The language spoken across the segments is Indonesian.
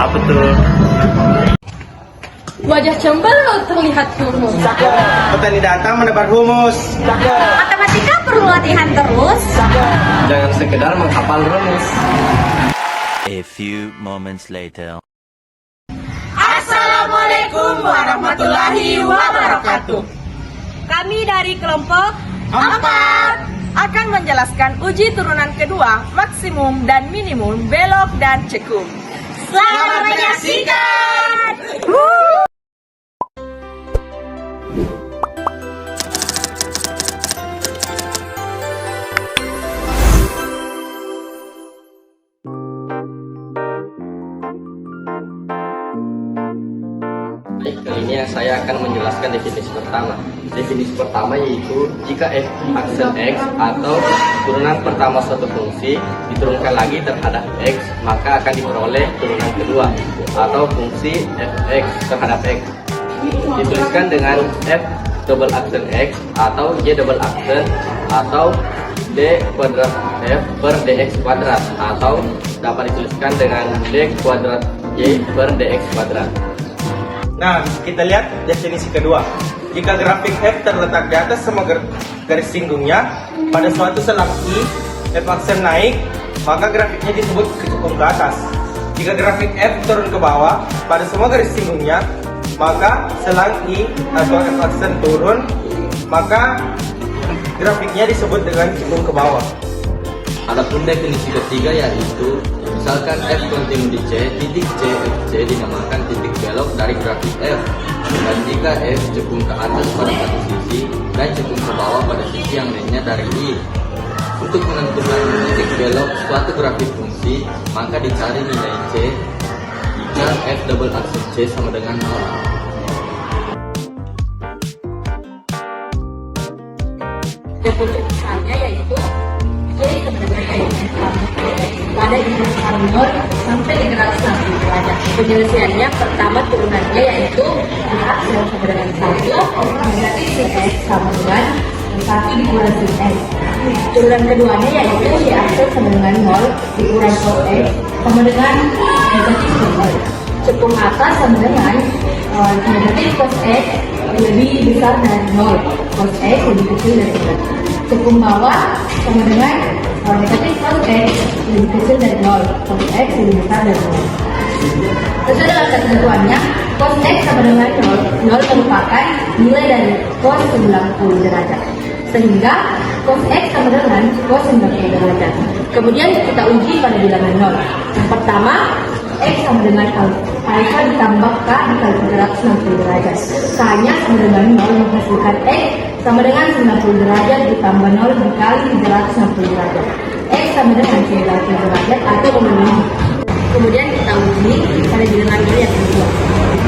Apa tuh? Wajah cemberut terlihat humus. Petani datang menebar humus. Matematika perlu latihan terus. Jangan sekedar menghafal rumus. A few moments later. Assalamualaikum warahmatullahi wabarakatuh. Kami dari kelompok 4 akan menjelaskan uji turunan kedua, maksimum dan minimum belok dan cekung. Selamat menyaksikan. Baik, kali ini saya akan menjelaskan definisi pertama. Definisi pertama yaitu jika f aksen x atau turunan pertama suatu fungsi diturunkan lagi terhadap x, maka akan diperoleh turunan kedua atau fungsi fx terhadap x. Dituliskan dengan f double aksen x atau j double aksen atau d kuadrat f per dx kuadrat, atau dapat dituliskan dengan d kuadrat y per dx kuadrat. Nah, kita lihat definisi kedua. Jika grafik F terletak di atas semua garis singgungnya pada suatu selang I, F aksen naik, maka grafiknya disebut cekung ke atas. Jika grafik F turun ke bawah pada semua garis singgungnya, maka selang I atau F aksen turun, maka grafiknya disebut dengan cekung ke bawah. Adapun definisi ketiga yaitu misalkan f kontinu di C, titik C, FC dinamakan titik belok dari grafik F. Dan jika f cekung ke atas pada satu sisi dan cekung ke bawah pada sisi yang lainnya dari I. Untuk menentukan titik belok suatu grafik fungsi, maka dicari nilai C jika f double aksen C sama dengan 0. Definisi misalnya yaitu J pada integral 0 sampai 360 derajat. Penyelesaiannya pertama turunannya yaitu X yang sama dengan 1 negatif sin X sama dengan 1 dikurangi sin X. Turunan keduanya yaitu Y aksen sama dengan 0 dikurangi cos X sama dengan negatif sin X. Cekung atas sama dengan negatif cos X lebih besar dari 0, cos X lebih kecil dari 1. Cekung bawah sama dengan negatif cos X lebih kecil dari 0, cos X lebih besar dari 0. Sesuai dengan ketentuannya, cos X sama dengan 0 merupakan nilai dari cos 90 derajat. Sehingga cos X sama dengan cos 90 derajat. Kemudian kita uji pada bilangan 0. Yang pertama, X sama dengan alfa ditambah K dikali 360 derajat. K-nya sama dengan 0 menghasilkan X sama dengan 90 derajat ditambah 0 dikali 360 derajat. X sama dengan 90 derajat atau memenuhi. Kemudian kita uji pada bilangan 0 yang kedua.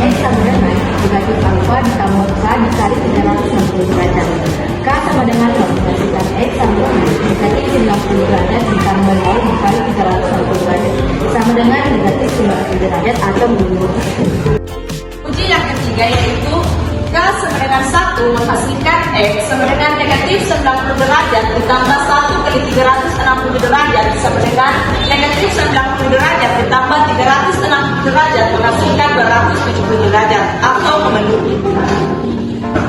X sama dengan negatif alfa ditambah K dikali 360 derajat. K sama dengan 0 menghasilkan X sama dengan negatif 90 derajat ditambah 0 dikali 360 derajat sama dengan negatif 90 derajat atau memenuhi. Uji yang ketiga yaitu K sama dengan 1 menghasilkan X sama dengan negatif 90 derajat ditambah 1 kali 360 derajat sama dengan negatif 90 derajat ditambah 360 derajat menghasilkan 270 derajat atau memenuhi.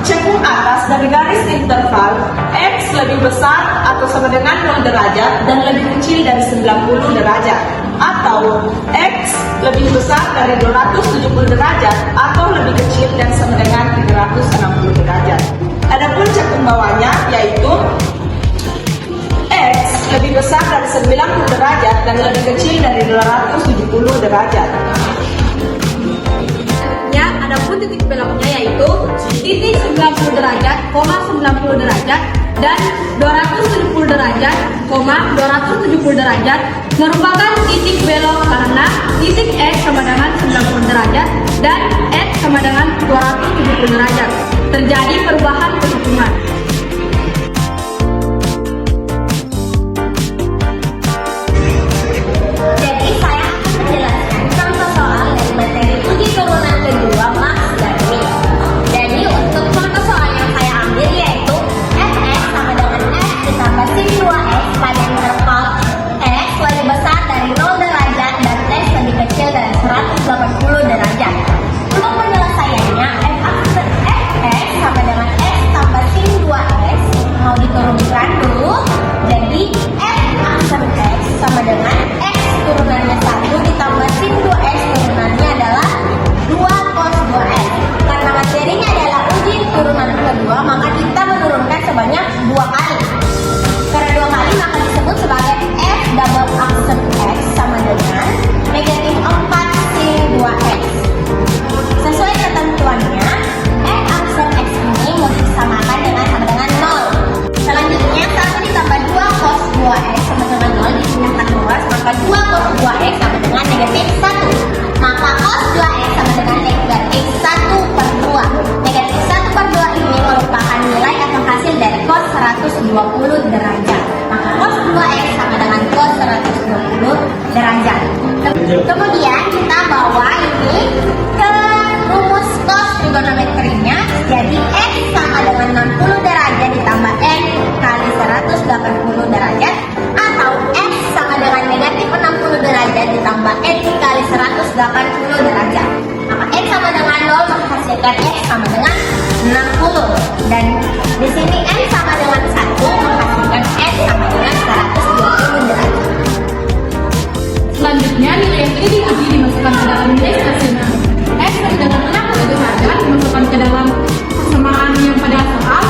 Cekung atas dari garis interval X lebih besar atau sama dengan 0 derajat dan lebih kecil dari 90 derajat, atau X lebih besar dari 270 derajat atau lebih kecil dan sama dengan 360 derajat. Adapun cekung bawahnya yaitu X lebih besar dari 90 derajat dan lebih kecil dari 270 derajat. Ya, adapun titik beloknya yaitu titik 90 derajat, 90 derajat dan 270 derajat, 270 derajat merupakan titik belok karena titik X sama dengan 90 derajat dan X sama dengan 270 derajat. Terjadi perubahan perhitungan. Jadi saya akan menjelaskan contoh soal dari materi uji turunan kedua Max dan Min. Jadi untuk contoh soal yang saya ambil yaitu Fx sama dengan F ditambah sin 2x pada interval X lebih besar dari 0 derajat dan X lebih kecil dari 180 Dan di sini N sama dengan 1 menghasilkan N sama dengan 120 derajat. Selanjutnya nilai yang ini diuji dimasukkan ke dalam nilai stasioner. X sama dengan 6 tentu saja dimasukkan ke dalam persamaan yang pada soal